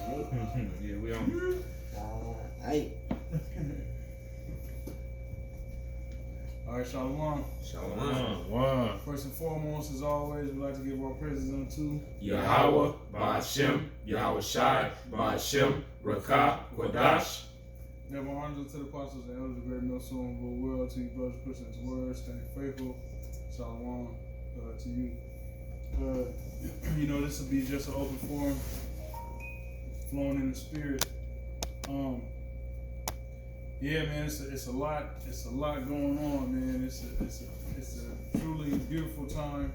Yeah, we on. Hey. All right, Shalom. Shalom. First and foremost, as always, we'd like to give our praises unto Yahweh, Ba'ashem, Yahweh Shai, Ba'ashem, Rakah, Quadash. Never honors to the apostles and elders, the great millstone, go well to you, brothers, pushing his word, staying faithful. Shalom to you. You know, this will be just an open forum, flowing in the spirit. Yeah, man, it's a lot going on, man. It's a truly beautiful time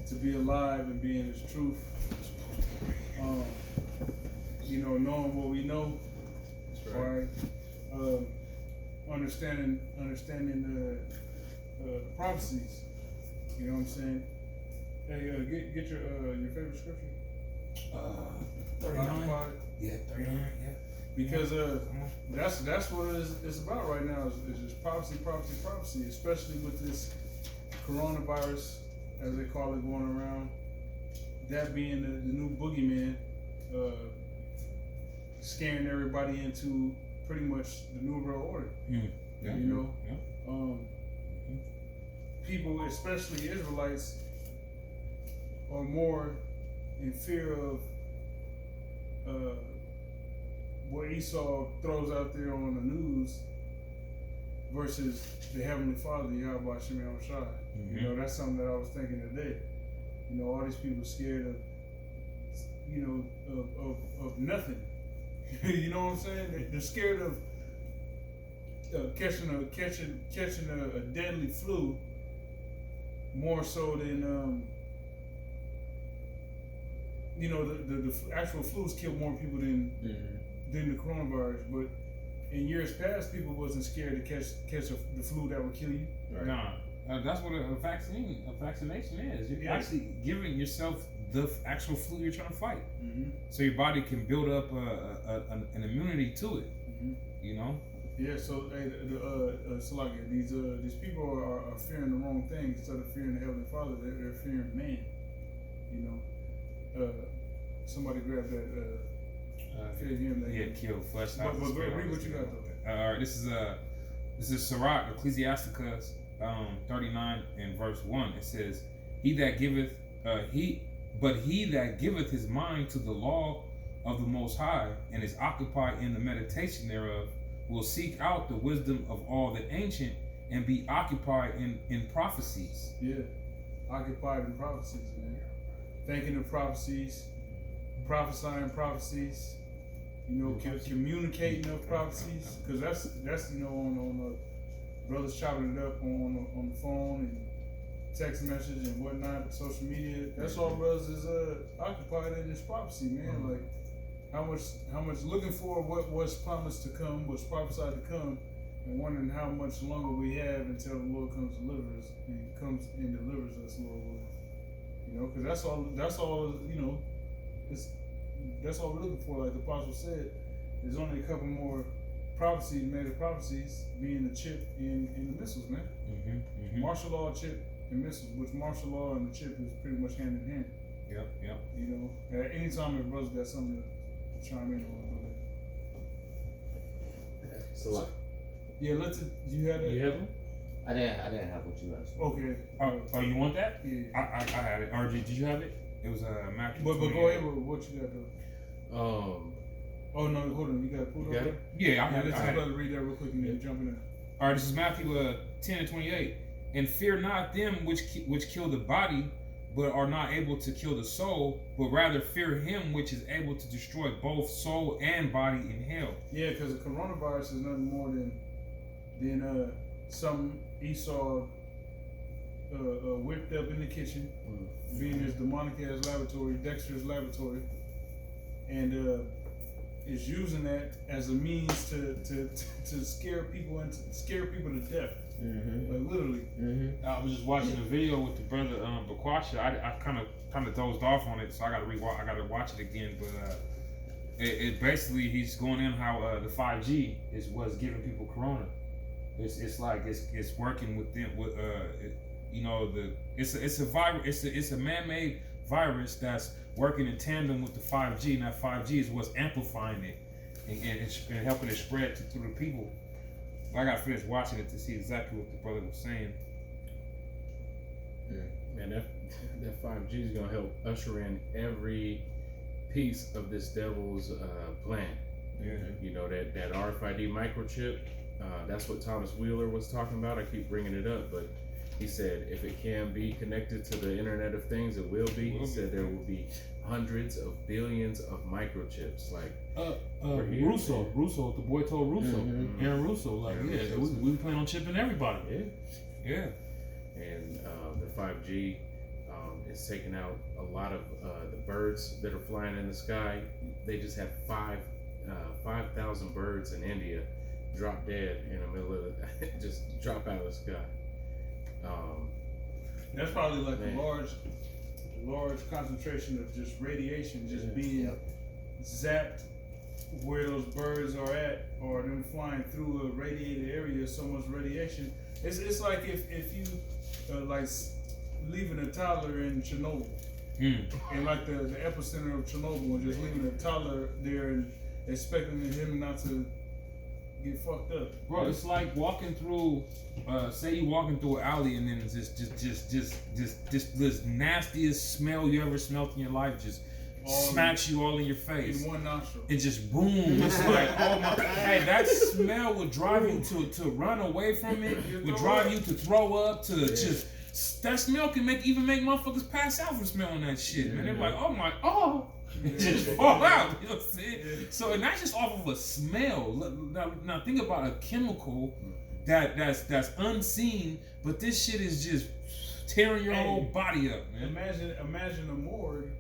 to be alive and be in His truth. You know, knowing what we know, right? Understanding the prophecies. You know what I'm saying? Hey, get your favorite scripture. 39. Yeah, 39. Yeah. Because that's what it's about right now. Is just prophecy. Especially with this coronavirus, as they call it, going around. That being the new boogeyman, scaring everybody into pretty much the new world order. Yeah. You know, people, especially Israelites, are more in fear of what Esau throws out there on the news versus the Heavenly Father, Yahweh Hashem Shai. You know, that's something that I was thinking today. You know, all these people scared of, you know, of nothing. You know what I'm saying? They're scared of catching a deadly flu more so than you know, the actual flus kill more people than the coronavirus. But in years past, people wasn't scared to catch the flu that would kill you. Right. Nah, that's what a vaccination is. You're actually giving yourself the actual flu you're trying to fight, so your body can build up an immunity to it. You know. Yeah. So so like these people are fearing the wrong thing. Instead of fearing the Heavenly Father, they're fearing man. You know. Somebody grab that. Fear him. Kill flesh. But read what you got though. All right. This is Sirach, Ecclesiasticus 39 and verse 1. It says, he that giveth his mind to the law of the Most High and is occupied in the meditation thereof will seek out the wisdom of all the ancient and be occupied in prophecies. Yeah, occupied in prophecies, man. Thinking of prophecies, prophesying prophecies. You know, communicating of prophecies, because that's you know on brothers chopping it up on the phone and text message and whatnot, social media. That's all brothers is occupied in this prophecy, man. Like how much looking for what was promised to come, was prophesied to come, and wondering how much longer we have until the Lord comes and delivers us, Lord willing. You know, because that's all. You know, that's all we're looking for. Like the apostle said, there's only a couple more prophecies, major prophecies, being the chip in the missiles, man. Martial law, chip, and missiles, which martial law and the chip is pretty much hand in hand. Yep. You know, at any time if brothers got something to chime in on. So yeah, you had that? You have them? I didn't have what you asked for. Okay. Oh, you want that? Yeah. I had it. RG, did you have it? It was Matthew. But go ahead with what you got though. Oh no, hold on. You got to pull it up. Yeah, I had it. Let's just read that real quick and then jump in. All right, this is Matthew 10 and 28. And fear not them which kill the body, but are not able to kill the soul, but rather fear him which is able to destroy both soul and body in hell. Yeah, because the coronavirus is nothing more than some Esau whipped up in the kitchen, being his demonic ass laboratory, Dexter's laboratory, and is using that as a means to scare people to death. Like literally. I was just watching a video with the brother Bakwasha. I kind of dozed off on it, so I gotta watch it again. But it basically he's going in how the 5G was giving people corona. It's like it's working with them with you know it's a virus. It's a man-made virus that's working in tandem with the 5G, and that 5G is what's amplifying it and helping it spread through the people. I gotta finish watching it to see exactly what the brother was saying. Man, that 5G is gonna help usher in every piece of this devil's plan. Yeah. You know, that RFID microchip. That's what Thomas Wheeler was talking about. I keep bringing it up, but he said if it can be connected to the Internet of Things, it will be. He said there will be hundreds of billions of microchips. Like Russo, the boy told Russo, Aaron Russo, like we plan on chipping everybody. Yeah. And the 5G is taking out a lot of the birds that are flying in the sky. They just had 5,000 birds in India drop dead in the middle of just drop out of the sky. That's probably like a large concentration of just radiation just being zapped where those birds are at, or them flying through a radiated area. So much radiation. It's like if you like leaving a toddler in Chernobyl, and like the epicenter of Chernobyl, and just leaving a toddler there and expecting him not to get fucked up. Bro, it's like walking through, say you walking through an alley and then it's just this nastiest smell you ever smelled in your life just smacks you all in your face. In one nostril. It just boom. It's like, oh my, hey, that smell would drive you to run away from it, would drive you to throw up, to just, that smell can make motherfuckers pass out from smelling that shit, man. They're like, just fall out. You know what I'm saying? So, and that's just off of a smell. Now think about a chemical that's unseen, but this shit is just tearing your whole body up, man. Imagine a morgue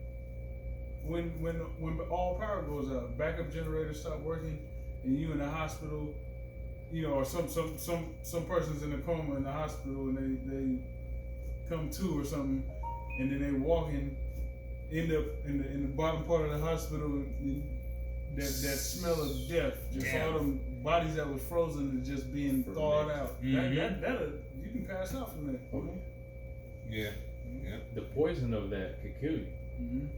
when all power goes out, backup generators stop working, and you in the hospital, you know, or some person's in a coma in the hospital and they come to or something, and then they walk in. End up in the bottom part of the hospital, that smell of death, just all them bodies that was frozen and just being thawed out. That you can pass out from that. Yeah. The poison of that could kill you.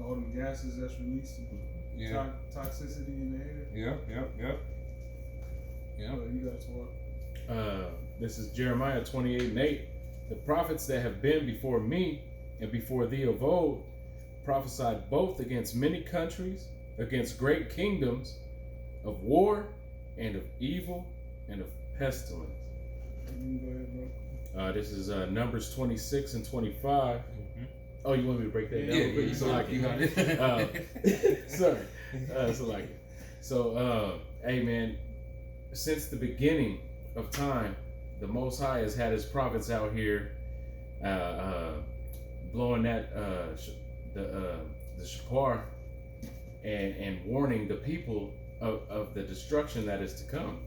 All them gases that's released, toxicity in the air. Yep. So you got to talk. This is Jeremiah 28:8. The prophets that have been before me and before thee of old prophesied both against many countries, against great kingdoms, of war and of evil and of pestilence. Go ahead, bro. This is Numbers 26 and 25. Oh, you want me to break that down? Yeah, so like you got it. Sorry. So like it. So, hey man, since the beginning of time, the Most High has had his prophets out here blowing that the shofar and warning the people of the destruction that is to come.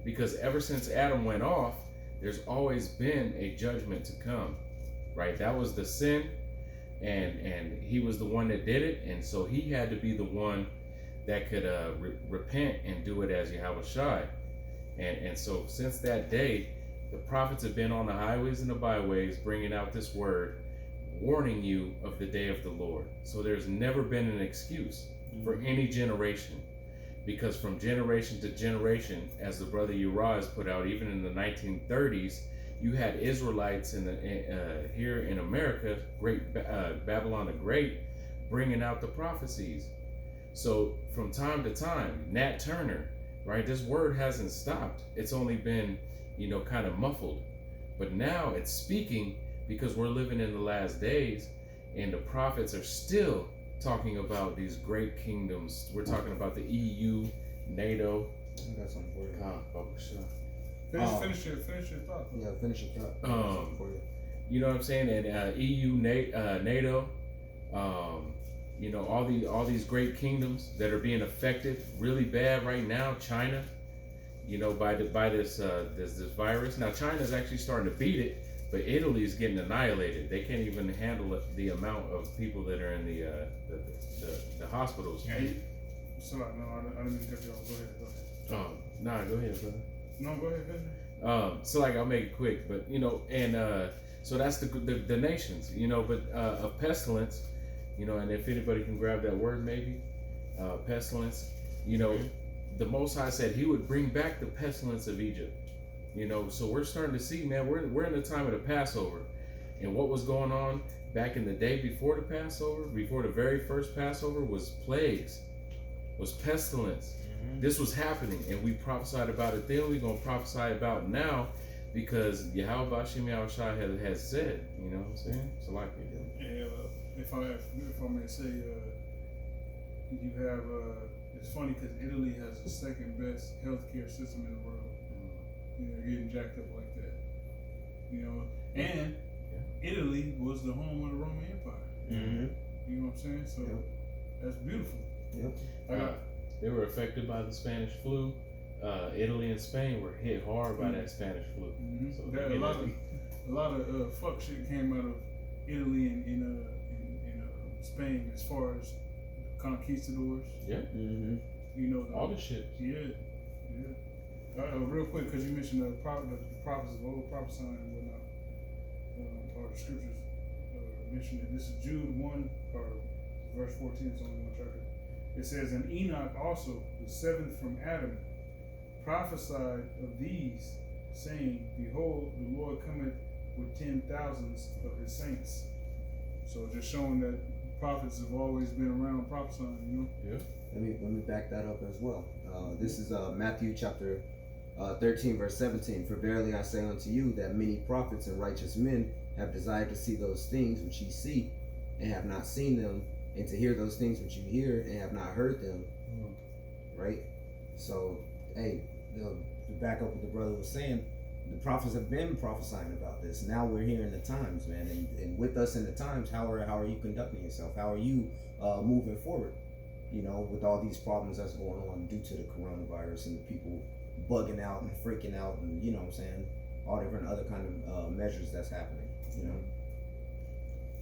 Because ever since Adam went off, there's always been a judgment to come, right? That was the sin, and he was the one that did it, and so he had to be the one that could repent and do it as Yahweh Shai. And so since that day, the prophets have been on the highways and the byways bringing out this word, warning you of the day of the Lord. So there's never been an excuse for any generation, because from generation to generation, as the brother Uriah has put out, even in the 1930s, you had Israelites here in America, Babylon the Great, bringing out the prophecies. So from time to time, Nat Turner, right? This word hasn't stopped. It's only been, kind of muffled, but now it's speaking, because we're living in the last days, and the prophets are still talking about these great kingdoms. We're talking about the EU, NATO. I got something for you. Finish your thought. Yeah, finish your thought. For you. You know what I'm saying? And EU, NATO, all these great kingdoms that are being affected really bad right now. China, by this virus. Now China's actually starting to beat it, but Italy's getting annihilated. They can't even handle the amount of people that are in the hospitals. So no, I didn't mean to cut you off. Go ahead. Nah, go ahead, brother. No, go ahead. So I'll make it quick, but so that's the nations, but of pestilence, You know, and if anybody can grab that word, maybe pestilence. You know, the Most High said He would bring back the pestilence of Egypt. You know, so we're starting to see, man, we're in the time of the Passover, and what was going on back in the day before the Passover, before the very first Passover, was plagues, was pestilence. This was happening, and we prophesied about it then. We're gonna prophesy about it now, because Yahweh Bashim Yahushua has said, you know what I'm saying? So like, if I may say, you have it's funny because Italy has the second best healthcare system in the world. You know, getting jacked up like that. You know, and Italy was the home of the Roman Empire. You know what I'm saying? So that's beautiful. They were affected by the Spanish flu. Italy and Spain were hit hard by that Spanish flu. So a lot of fuck shit came out of Italy and in Spain as far as conquistadors. You know, all the shit. Real quick, because you mentioned the prophets of old prophesying and whatnot, or the scriptures mentioned it. This is Jude 1, or verse 14, it's only one chapter. It says, and Enoch also, the seventh from Adam, prophesied of these, saying, behold, the Lord cometh with 10,000s of his saints. So just showing that prophets have always been around prophesying, you know? Let me back that up as well. This is Matthew chapter 13, verse 17. For verily I say unto you that many prophets and righteous men have desired to see those things which ye see, and have not seen them, and to hear those things which you hear, and have not heard them. Right? So, hey, to back up what the brother was saying, the prophets have been prophesying about this. Now we're here in the times, man, and with us in the times, how are you conducting yourself? How are you moving forward? You know, with all these problems that's going on due to the coronavirus and the people bugging out and freaking out, and you know what I'm saying, all different other kind of measures that's happening. You know.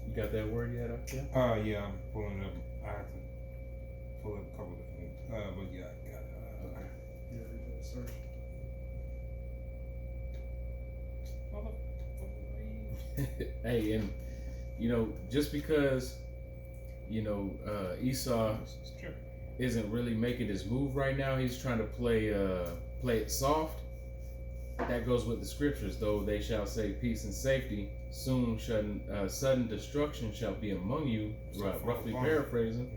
You got that word yet? Yeah, I'm pulling it up. I have to pull up a couple of things. But yeah, I got it. Okay. Yeah, search. Hey, and you know, just because you know Esau isn't really making his move right now, he's trying to play it soft. That goes with the scriptures, though they shall say peace and safety, soon sudden destruction shall be among you, roughly paraphrasing.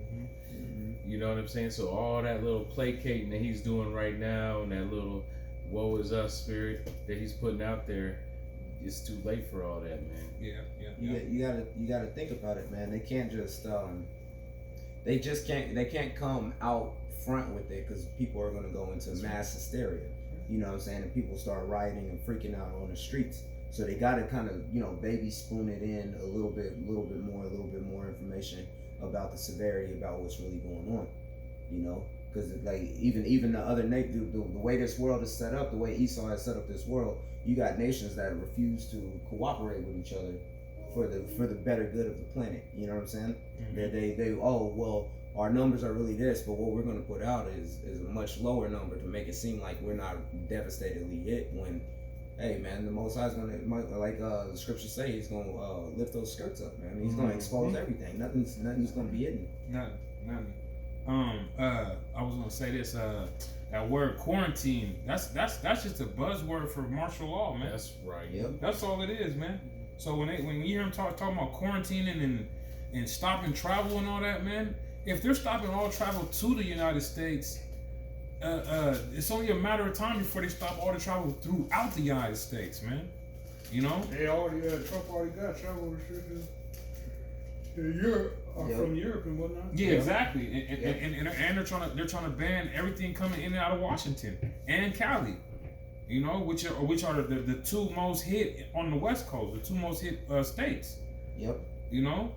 You know what I'm saying? So all that little placating that he's doing right now, and that little woe is us spirit that he's putting out there, it's too late for all that, man. You gotta think about it, man. They can't just they can't come out front with it, because people are gonna go into mass hysteria. You know what I'm saying? And people start rioting and freaking out on the streets. So they gotta kind of, you know, baby spoon it in a little bit more information about the severity, about what's really going on. You know, because like even the other the way this world is set up, the way Esau has set up this world, you got nations that refuse to cooperate with each other for the better good of the planet. You know what I'm saying? They our numbers are really this, but what we're going to put out is a much lower number to make it seem like we're not devastatedly hit, when, hey man, the Most High is going to, like the scriptures say, he's going to lift those skirts up, man. He's going to expose everything. Nothing's going to be hidden. Nothing. I was going to say this. That word quarantine. That's just a buzzword for martial law, man. That's right. Yep. That's all it is, man. So when you hear them talking about quarantining and stopping travel and all that, man. If they're stopping all travel to the United States, it's only a matter of time before they stop all the travel throughout the United States, man. You know? They already Trump already got travel restrictions to Europe, from Europe and whatnot. Yeah, exactly. And they're trying to ban everything coming in and out of Washington and Cali. You know, which are the two most hit on the West Coast, the two most hit states. Yep. You know?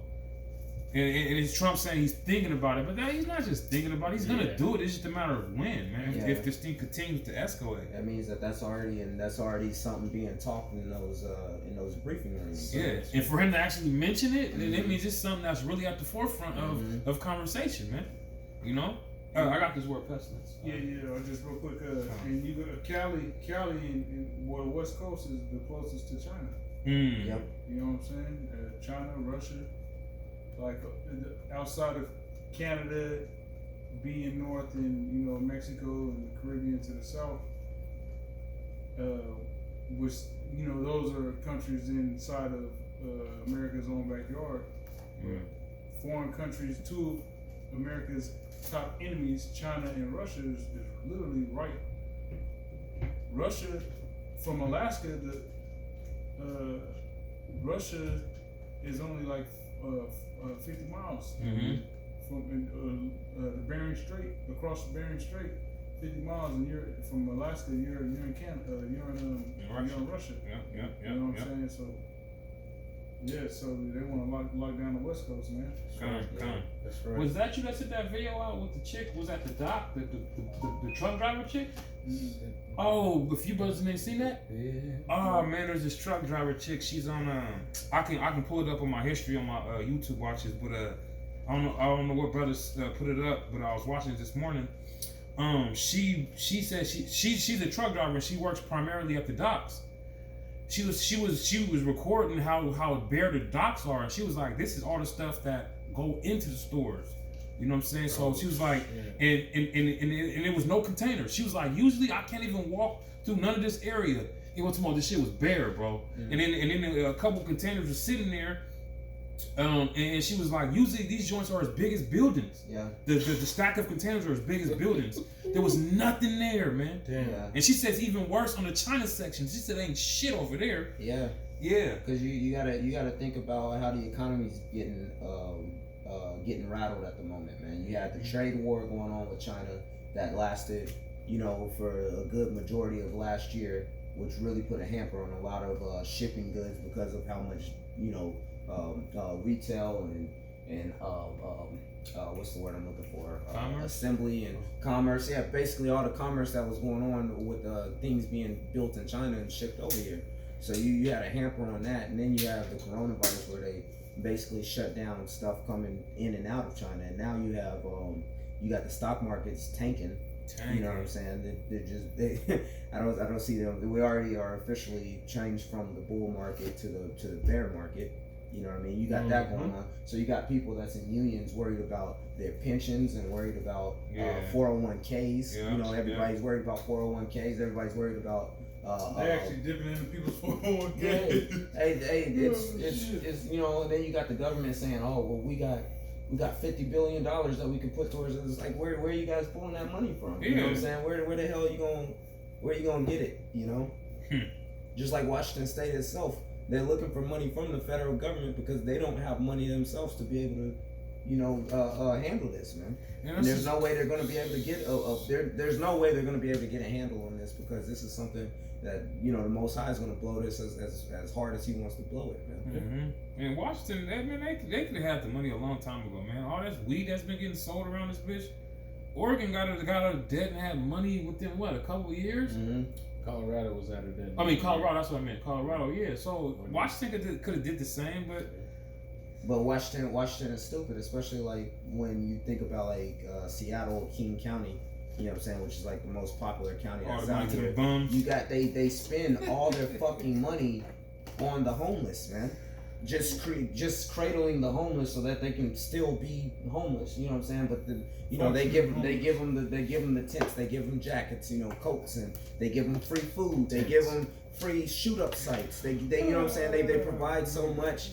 And it's Trump saying he's thinking about it, but he's not just thinking about it. He's gonna do it. It's just a matter of when, man. Yeah. If this thing continues to escalate, that means that's already something being talked in those briefing rooms. Yeah, and for him to actually mention it, then it means it's something that's really at the forefront of conversation, man. You know, I got this word pestilence. Yeah. Just real quick, and you go to Cali, and the West Coast is the closest to China. Yep. You know what I'm saying? China, Russia. like outside of Canada, being north in Mexico and the Caribbean to the south, which those are countries inside of America's own backyard. Yeah. Foreign countries, two of America's top enemies, China and Russia, is literally right. Russia, from Alaska, Russia is only like 50 miles from the Bering Strait, across the Bering Strait, 50 miles, and you're from Alaska. You're in Canada. You're in Russia. Yeah. You know what I'm saying? So. Yeah, so they want to lock down the West Coast, man. Come. That's right. Was that you that sent that video out with the chick? Was that the doc, the truck driver chick? Mm-hmm. Oh, a few brothers ain't seen that. Yeah. Oh man, there's this truck driver chick. She's on I can pull it up on my history on my YouTube watches, but I don't know what brothers put it up, but I was watching it this morning. She said she's a truck driver and she works primarily at the docks. She was recording how bare the docks are, and she was like, "This is all the stuff that go into the stores." You know what I'm saying? So she was like, and it was no containers. She was like, "Usually I can't even walk through none of this area." It was tomorrow. This shit was bare, bro. And then a couple containers were sitting there. And she was like, usually these joints are as big as buildings. Yeah. The stack of containers are as big as buildings. There was nothing there, man. Damn. Yeah. And she says even worse on the China section. She said ain't shit over there. Yeah. Yeah. Because you gotta think about how the economy's getting rattled at the moment, man. You had the trade war going on with China that lasted, for a good majority of last year, which really put a hamper on a lot of shipping goods because of how much retail and what's the word I'm looking for? Assembly and commerce. Yeah, basically all the commerce that was going on with things being built in China and shipped over here. So you had a hamper on that, and then you have the coronavirus where they basically shut down stuff coming in and out of China, and now you have you got the stock markets tanking. You know what I'm saying? I don't see them. We already are officially changed from the bull market to the bear market. You know what I mean? You got that going on. So you got people that's in unions worried about their pensions and worried about 401ks. Yeah. Everybody's worried about 401ks. Everybody's worried about. They actually dipping into people's 401ks. It's and then you got the government saying, oh well, we got $50 billion that we can put towards it. It's like where are you guys pulling that money from? You know what I'm saying? Where the hell where you gonna get it? Just like Washington State itself, they're looking for money from the federal government because they don't have money themselves to be able to handle this, man. And there's no way they're going to be able to get there's no way they're going to be able to get a handle on this because this is something that the Most High is going to blow this as hard as He wants to blow it, man. And Washington, they could have had the money a long time ago, man. All this weed that's been getting sold around this bitch. Oregon got out of debt and had money within a couple of years. Colorado was out of debt. I mean, Colorado. That's what I meant. Colorado, yeah. So Washington could have did the same, But Washington is stupid, especially like when you think about like Seattle, King County. You know what I'm saying? Which is like the most popular county that's out here. You got they spend all their fucking money on the homeless, man. Just cradling the homeless so that they can still be homeless. You know what I'm saying? But they give them the tents, they give them jackets, coats, and they give them free food. They give them free shoot up sites. They you know what I'm saying? They provide so much.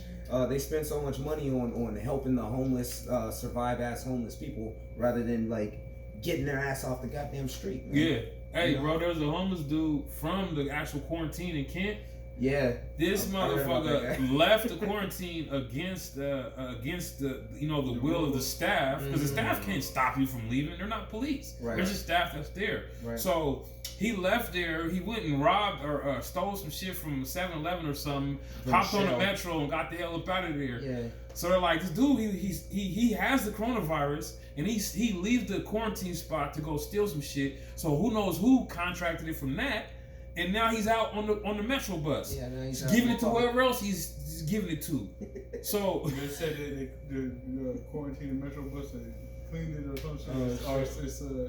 They spend so much money on helping the homeless survive as homeless people rather than like getting their ass off the goddamn street, man. Yeah. Hey, bro, there's a homeless dude from the actual quarantine in Kent. Yeah. This motherfucker left the quarantine against the the will of the staff, because the staff can't stop you from leaving. They're not police. Right. There's just staff that's there. Right. So he left there. He went and robbed or stole some shit from 7-Eleven or something. Hopped on the metro and got the hell up out of there. Yeah. So they're like, this dude, he has the coronavirus, and he leaves the quarantine spot to go steal some shit. So who knows who contracted it from that. And now he's out on the metro bus. Yeah, he's giving it to whoever else he's giving it to. So they said the quarantine metro bus, they cleaned it or something.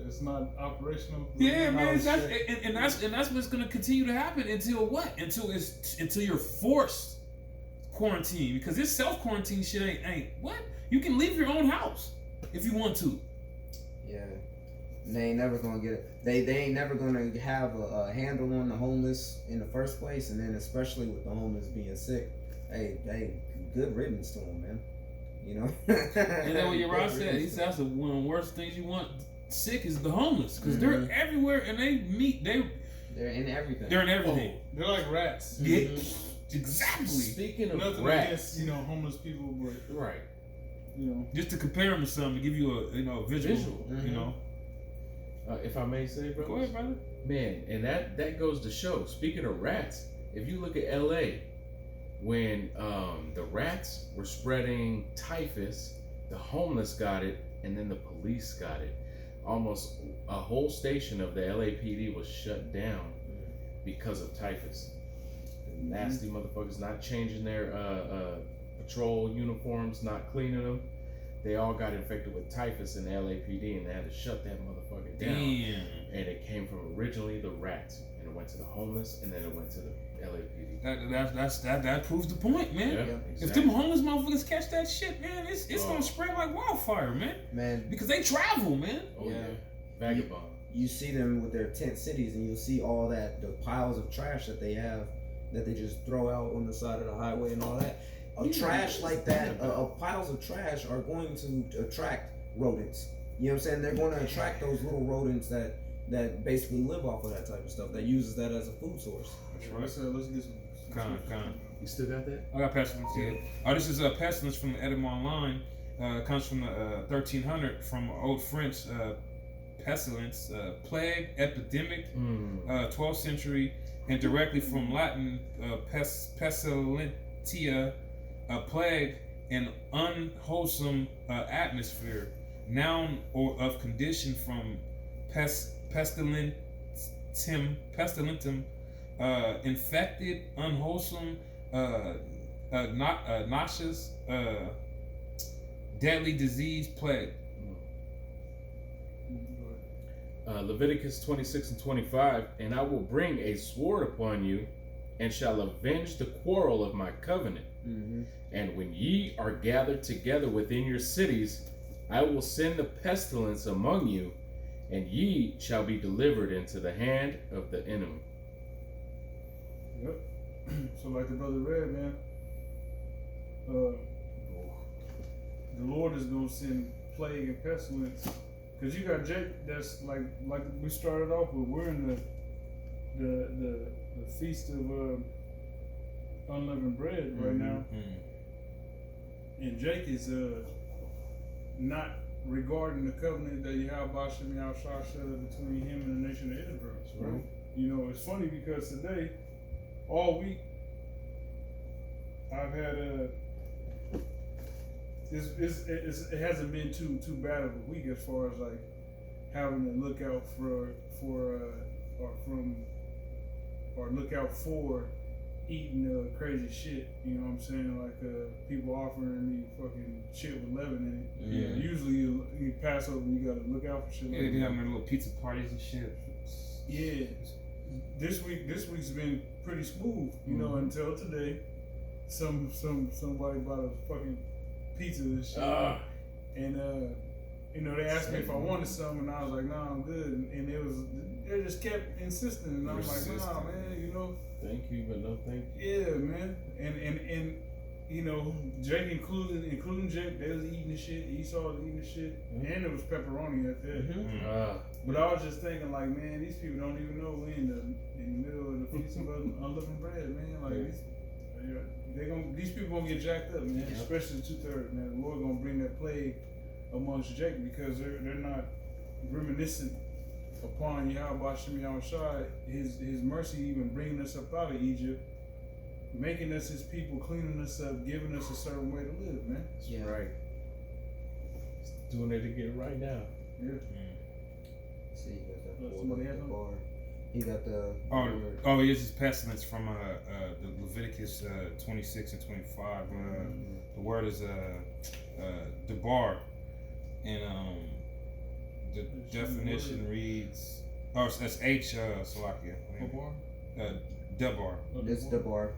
It's not operational. Yeah, man. That's what's gonna continue to happen until what? Until you're forced quarantine, because this self quarantine shit ain't what? You can leave your own house if you want to. Yeah. And they ain't never gonna get it. They ain't never gonna have a handle on the homeless in the first place, and then especially with the homeless being sick. Hey, good riddance to them, man. You know. And then what Uriah said, he said that's one of the worst things you want sick is the homeless, because they're everywhere and they're in everything. They're in everything. Oh, they're like rats. Yeah, exactly. Speaking of Nothing rats, against, homeless people, but right? Just to compare them to something, to give you a visual. You know. If I may say, bro. Go ahead, brother. Man, and that goes to show. Speaking of rats, if you look at L.A., when the rats were spreading typhus, the homeless got it, and then the police got it. Almost a whole station of the LAPD was shut down because of typhus. The nasty motherfuckers not changing their patrol uniforms, not cleaning them. They all got infected with typhus in the LAPD, and they had to shut that motherfucker down. Damn. And it came from originally the rats, and it went to the homeless, and then it went to the LAPD. That proves the point, man. Yeah, If exactly. them homeless motherfuckers catch that shit, man, it's gonna spread like wildfire, man. Man, Because they travel, man. Oh, Yeah. Vagabond. you see them with their tent cities, and you'll see all the piles of trash that they have, that they just throw out on the side of the highway and all that. Trash like that, piles of trash are going to attract rodents. You know what I'm saying? They're going to attract those little rodents that basically live off of that type of stuff, that uses that as a food source. Let's get some. Con. You still got that? I got pestilence here. This is pestilence from the Edom Online. Comes from the 1300 from Old French pestilence, plague, epidemic, 12th century, and directly from Latin pestilentia, a plague, an unwholesome atmosphere. Noun or of condition from pestilentum, infected, unwholesome, nauseous, deadly disease, plague. Leviticus 26 and 25, and I will bring a sword upon you, and shall avenge the quarrel of my covenant. And when ye are gathered together within your cities, I will send the pestilence among you, and ye shall be delivered into the hand of the enemy. Yep. So like the brother read, man, the Lord is gonna send plague and pestilence, cause you got Jake. That's like we started off with. We're in the feast of unleavened bread right now, and Jake is not regarding the covenant that Yahweh Shem Yahushua shut between him and the nation of Israel. Right? You know, it's funny because today, all week, I've had it hasn't been too bad of a week as far as like having to look out or look out for eating crazy shit. You know what I'm saying? Like people offering me fucking shit with leaven in it. Yeah. Usually you pass over and you gotta look out for shit. Yeah, like they be that. having their little pizza parties and shit. Yeah. This week's been pretty smooth, you know, until today. Somebody bought a fucking pizza and shit. And you know, they asked me if I wanted some, and I was like, nah, I'm good. And they just kept insisting, and I was like, nah, man, you know. Thank you, but no thank you. Yeah, man. And you know, Jake including Jake, they was eating the shit. Esau was eating the shit, and it was pepperoni at that. But I was just thinking, like, man, these people don't even know we in the middle of the feast of unleavened bread, man. Like, these people gonna get jacked up, man. Especially the 2/3, man. The Lord gonna bring that plague amongst Jake because they're not reminiscent upon Yahweh Shem Yahushua, his mercy, even bringing us up out of Egypt, making us his people, cleaning us up, giving us a certain way to live, man. Yeah. Right. Doing it again right now. Yeah. See, you got that Somebody has one? bar. He got the Oh, it's just pestilence from the Leviticus 26 and 25. The word is debar, and the definition reads, that's H Salakia. Debar. It's Debar.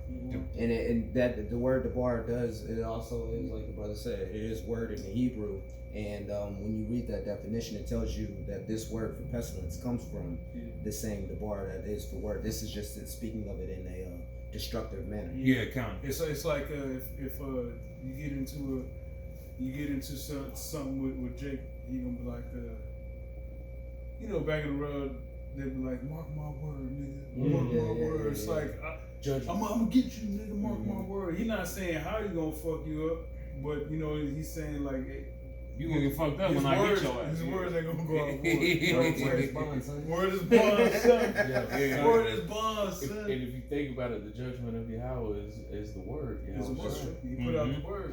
And that the word Debar does, it also is, like the brother said, it is word in the Hebrew. And when you read that definition, it tells you that this word for pestilence comes from the same Debar that is the word. This is just speaking of it in a destructive manner. Yeah, kind of. It's like if you get into something with Jake, he gonna be like, back in the road, they'd be like, mark my word, nigga. Mark my word. It's like, I'm gonna get you, nigga. Mark my word. He's not saying how he gonna fuck you up, but he's saying like, hey, you gonna get fucked up when I get your ass. His words ain't gonna go out. Word is bond, son. Word is bond, son. Word is bond, son. And if you think about it, the judgment of Yahweh is the word. It's a word. He put out the word.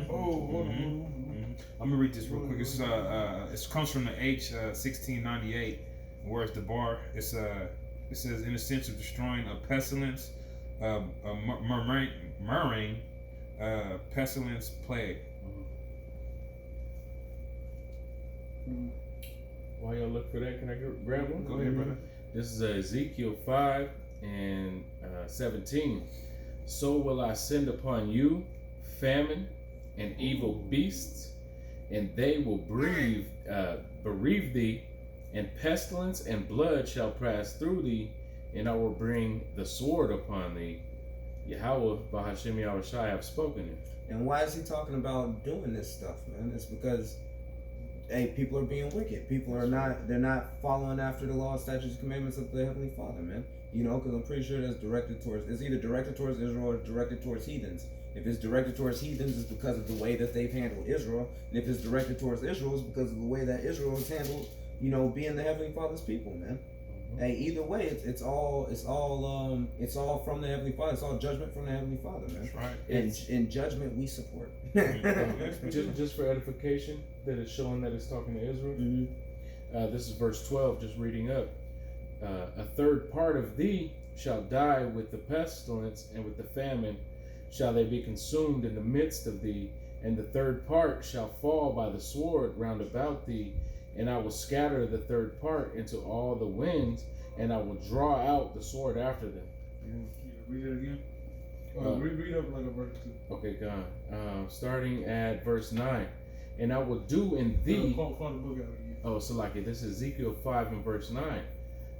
Hold on. Let me read this real quick. It's it comes from the H 1698. Where's the bar? It says in the sense of destroying a pestilence, a murmuring, pestilence, plague. While y'all look for that, can I grab one? Go ahead, brother. This is Ezekiel 5 and 17. So will I send upon you famine and evil beasts, and they will bereave thee, and pestilence and blood shall pass through thee, and I will bring the sword upon thee. Yahweh Bahashem Yahushai have spoken it. And why is he talking about doing this stuff, man? It's because, hey, people are being wicked. People are they're not following after the law, statutes, commandments of the Heavenly Father, man. Because I'm pretty sure it's either directed towards Israel or directed towards heathens. If it's directed towards heathens, it's because of the way that they've handled Israel. And if it's directed towards Israel, it's because of the way that Israel has handled, being the Heavenly Father's people, man. Hey, either way, it's all from the Heavenly Father. It's all judgment from the Heavenly Father, man. That's right. And judgment we support. Just for edification, that it's showing that it's talking to Israel. This is verse 12, just reading up. A third part of thee shall die with the pestilence, and with the famine shall they be consumed in the midst of thee, and the third part shall fall by the sword round about thee, and I will scatter the third part into all the winds, and I will draw out the sword after them. Read it again. Read up like a verse 2. Okay, God. Starting at verse 9. And I will do in thee. Call the book out again. Oh, so like it. This is Ezekiel 5 and verse 9.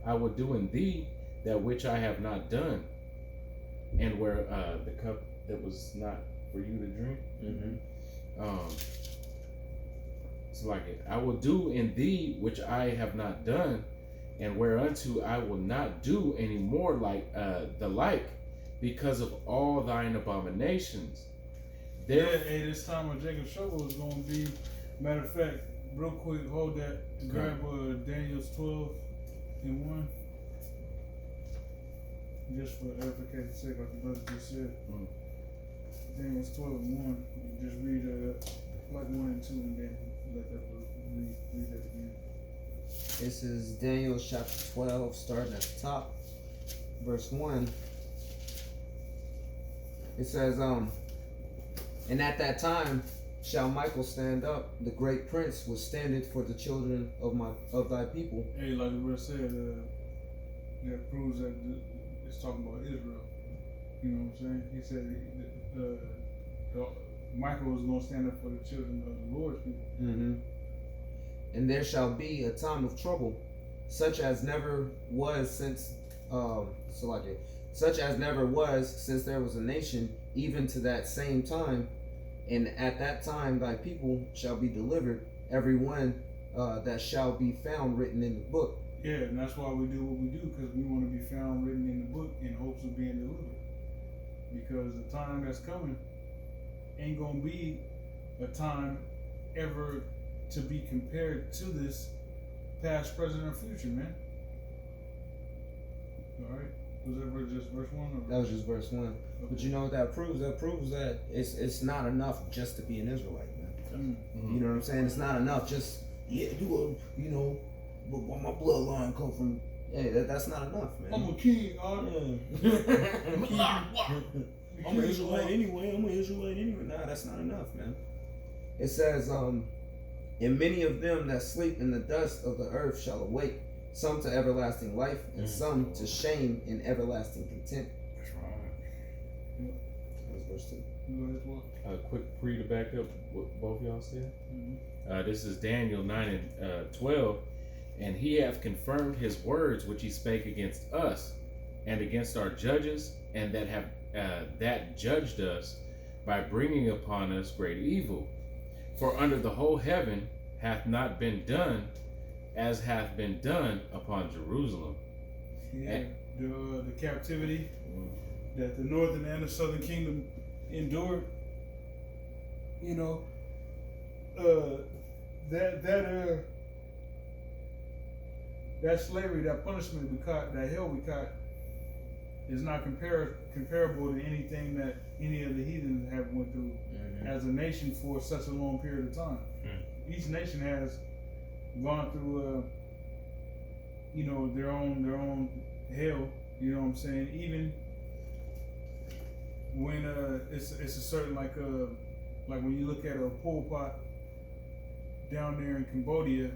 I will do in thee that which I have not done. And where the cup that was not for you to drink. So like it. I will do in thee which I have not done, and whereunto I will not do any more like the like, because of all thine abominations. This time when Jacob show is going to be, matter of fact, real quick, hold that, grab Daniel's 12 and 1. Just for edification's sake, like the brother just said. Daniel's 12 and 1. You just read like 1 and 2, and then let that read that again. This is Daniel chapter 12, starting at the top, verse 1. It says, and at that time shall Michael stand up, the great prince was standeth for the children of thy people. Hey, like the brother said, that proves that it's talking about Israel. You know what I'm saying? He said Michael was going to stand up for the children of the Lord's people. And there shall be a time of trouble, such as never was since since there was a nation, even to that same time. And at that time thy people shall be delivered, every one that shall be found written in the book. Yeah, and that's why we do what we do, because we want to be found written in the book in hopes of being delivered. Because the time that's coming ain't gonna be a time ever to be compared to this past, present, or future, man. All right. Was that just verse 1? Or? That was just verse 1. Okay. But you know what that proves? That proves that it's not enough just to be an Israelite, man. You know what I'm saying? It's not enough just, my bloodline come from. Hey, that's not enough, man. I'm a king, I'm an Israelite anyway. Nah, that's not enough, man. It says, and many of them that sleep in the dust of the earth shall awake, some to everlasting life, and some to shame and everlasting contempt. That's right. That was verse 2. You go ahead, what? A quick pre to back up what both y'all said. This is Daniel 9 and 12. And he hath confirmed his words which he spake against us and against our judges, and that have that judged us by bringing upon us great evil. For under the whole heaven hath not been done as hath been done upon Jerusalem. Yeah, the captivity that the northern and the southern kingdom endured. You know, that slavery, that punishment we caught, that hell we caught, is not comparable to anything that any of the heathens have went through as a nation for such a long period of time. Each nation has gone through, you know, their own hell. You know what I'm saying? Even when it's a certain like when you look at a Pol Pot down there in Cambodia,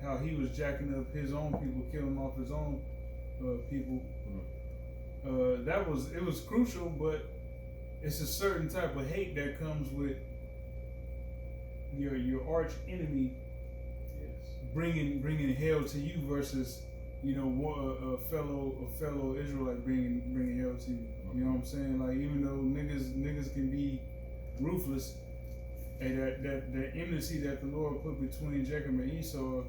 how he was jacking up his own people, killing off his own people. It was crucial, but it's a certain type of hate that comes with your arch enemy bringing hell to you versus, you know, a fellow Israelite bringing hell to you. You know what I'm saying? Like, even though niggas can be ruthless, and that enmity that the Lord put between Jacob and Esau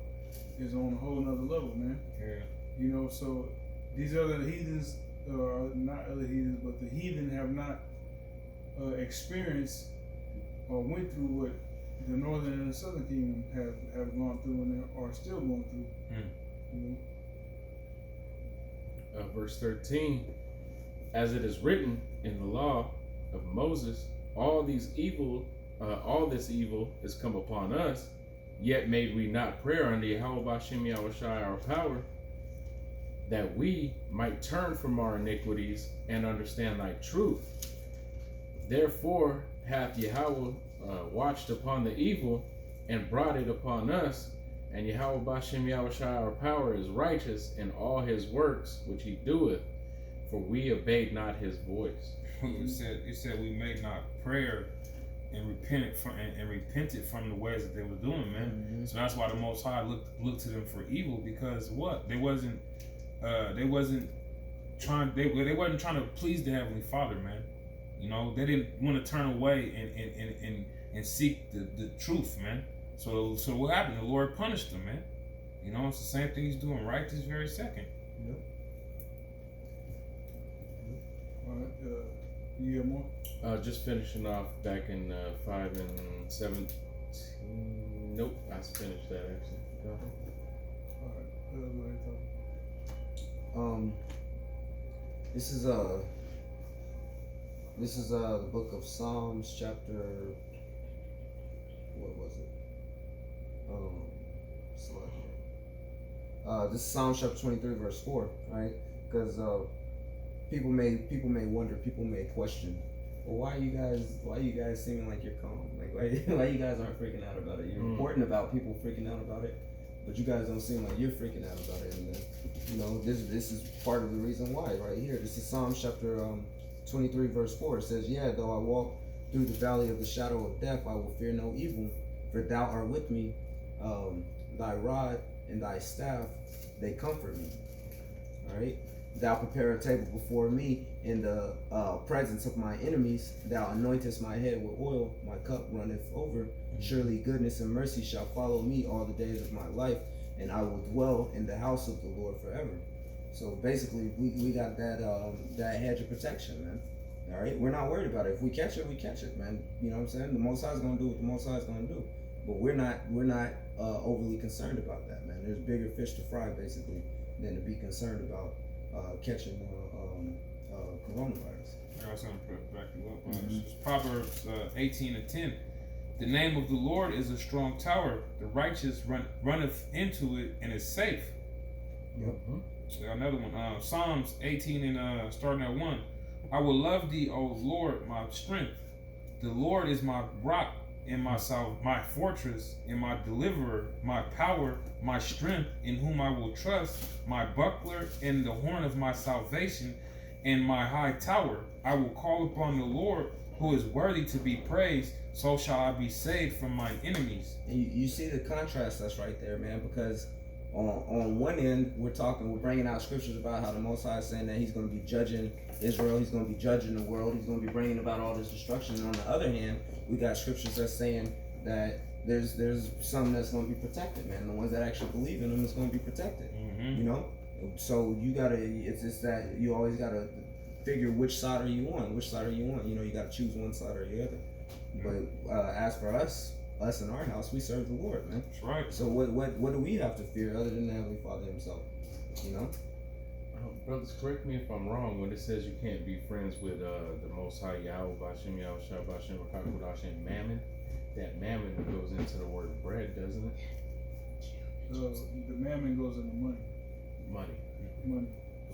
is on a whole nother level, man. Yeah. You know, so these other heathens, not other heathens, but the heathen have not experienced or went through what the northern and the southern kingdom have gone through and are still going through. You know? Verse 13, as it is written in the law of Moses, all this evil is come upon us, yet made we not prayer unto Yahweh B'Shem Yahushai our power, that we might turn from our iniquities and understand thy truth. Therefore hath Yahweh watched upon the evil and brought it upon us, and Yahweh B'Shem Yahushai our power is righteous in all his works which he doeth, for we obeyed not his voice. It said we made not prayer and repented from the ways that they were doing, man. So that's why the Most High looked to them for evil, because what? They wasn't trying to please the Heavenly Father, man. You know, they didn't want to turn away and seek the truth, man. So what happened? The Lord punished them, man. You know, it's the same thing he's doing right this very second. Yep. All right, you got more? Just finishing off back in 5 and 17. Nope, I finished that actually. Go ahead. All right, go ahead, talk. This is the book of Psalms, chapter, what was it? This is Psalms chapter 23, verse 4, right? Because people may wonder, people may question, well, why you guys seeming like you're calm? Like, why you guys aren't freaking out about it? You're reporting about people freaking out about it, but you guys don't seem like you're freaking out about it. And you know, this is part of the reason why, right here. This is Psalms chapter 23, verse 4. It says, yeah, though I walk through the valley of the shadow of death, I will fear no evil, for thou art with me. Thy rod and thy staff, they comfort me. All right. Thou prepare a table before me in the presence of my enemies. Thou anointest my head with oil. My cup runneth over. Surely goodness and mercy shall follow me all the days of my life, and I will dwell in the house of the Lord forever. So basically, we got that hedge of protection, man. All right, we're not worried about it. If we catch it, we catch it, man. You know what I'm saying? The Most High is gonna do what the Most High is gonna do. But we're not overly concerned about that, man. There's bigger fish to fry, basically, than to be concerned about catching coronavirus. I got something to back you up. It's Proverbs 18 and 10. The name of the Lord is a strong tower. The righteous runneth into it and is safe. Yep. Got another one. Psalms 18 and starting at 1. I will love thee, O Lord, my strength. The Lord is my rock and my fortress, and my deliverer, my power, my strength, in whom I will trust, my buckler, and the horn of my salvation, and my high tower. I will call upon the Lord, who is worthy to be praised. So shall I be saved from my enemies. And you see the contrast that's right there, man, because on one end, we're bringing out scriptures about how the Most High is saying that he's going to be judging Israel, he's going to be judging the world, he's going to be bringing about all this destruction. And on the other hand, we got scriptures that's saying that there's some that's going to be protected, man. The ones that actually believe in him is going to be protected, you know? So it's that you always got to figure which side are you on, you know, you got to choose one side or the other. But as for us in our house, we serve the Lord, man. That's right. So what do we have to fear other than the Heavenly Father himself? You know? Brothers, correct me if I'm wrong when it says you can't be friends with the Most High Yahweh, Bashem, Yahushua, Bashem, Rakakudash, and Mammon. That Mammon goes into the word bread, doesn't it? The mammon goes into money. Money.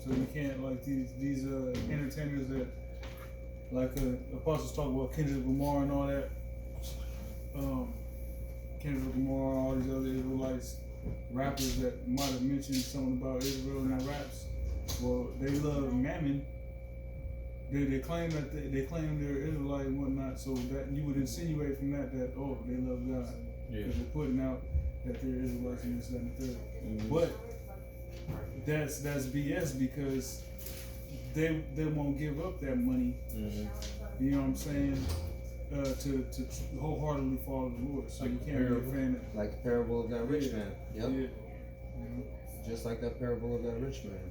So you can't, like, these entertainers that, like apostles talk about Kendrick Lamar and all that. Kendrick Lamar, all these other Israelites, rappers that might have mentioned something about Israel in their raps. Well, they love mammon. They claim that they claim they're Israelite and whatnot. So that you would insinuate from that they love God because they're putting out that they're Israelites and this, that, and the third. But that's BS because they won't give up that money. You know what I'm saying? To wholeheartedly follow the Lord. So you can't be a fan of, like the parable of that rich man. Yep. Yeah. Just like that parable of that rich man.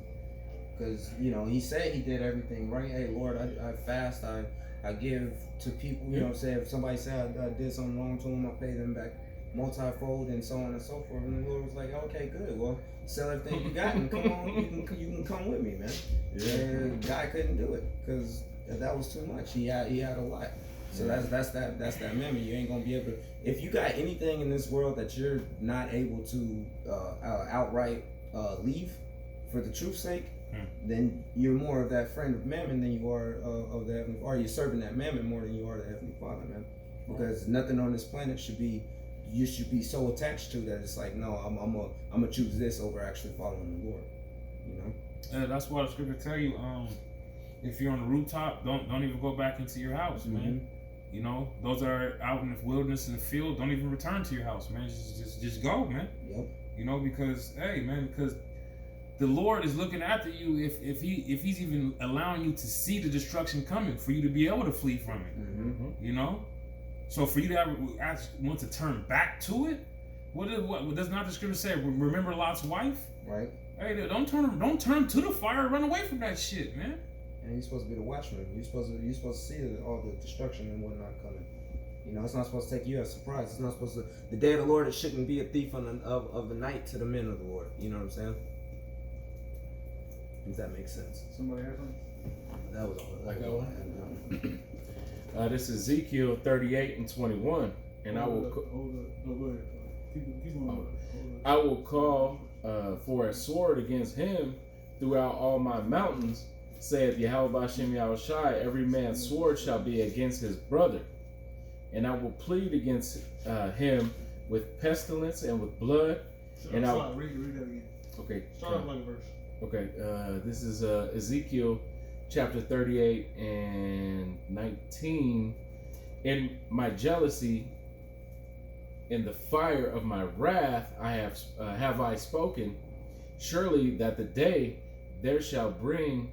Because, you know, he said he did everything right. Hey, Lord, I fast, I give to people. You know what I'm saying? If somebody said I did something wrong to them, I pay them back multifold and so on and so forth. And the Lord was like, okay, good. Well, sell everything you got and come on, you can come with me, man. Yeah. And the guy couldn't do it because that was too much. He had a lot. So that's that memory. You ain't gonna be able to. If you got anything in this world that you're not able to outright leave for the truth's sake, then you're more of that friend of Mammon than you are of the Heavenly Father. You're serving that Mammon more than you are the Heavenly Father, man. Because nothing on this planet you should be so attached to that it's like, no, I'm gonna choose this over actually following the Lord. You know. That's why the scripture tell you, if you're on the rooftop, don't even go back into your house, man. You know, those that are out in the wilderness in the field, don't even return to your house, man. Just go, man. Yep. You know, because because the Lord is looking after you if he's even allowing you to see the destruction coming for you to be able to flee from it. You know? So for you to want to turn back to it, what does not the scripture say? Remember Lot's wife? Right. Hey, don't turn to the fire, run away from that shit, man. And you're supposed to be the watchman. You're supposed to see all the destruction and whatnot coming. You know, it's not supposed to take you as a surprise. It's not supposed to. The day of the Lord, it shouldn't be a thief of the night to the men of the Lord. You know what I'm saying? Does that make sense? Somebody have something? That was all. I got one. This is Ezekiel 38 and 21, and I will. Hold up. No, go ahead. Keep going. I will call for a sword against him throughout all my mountains, saith Yahweh Bashem Yahushai. Every man's sword shall be against his brother, and I will plead against him with pestilence and with blood. And I will read that again. Okay. Start off like a verse. Okay. This is Ezekiel chapter 38 and 19. In my jealousy, in the fire of my wrath, have I spoken. Surely that the day there shall bring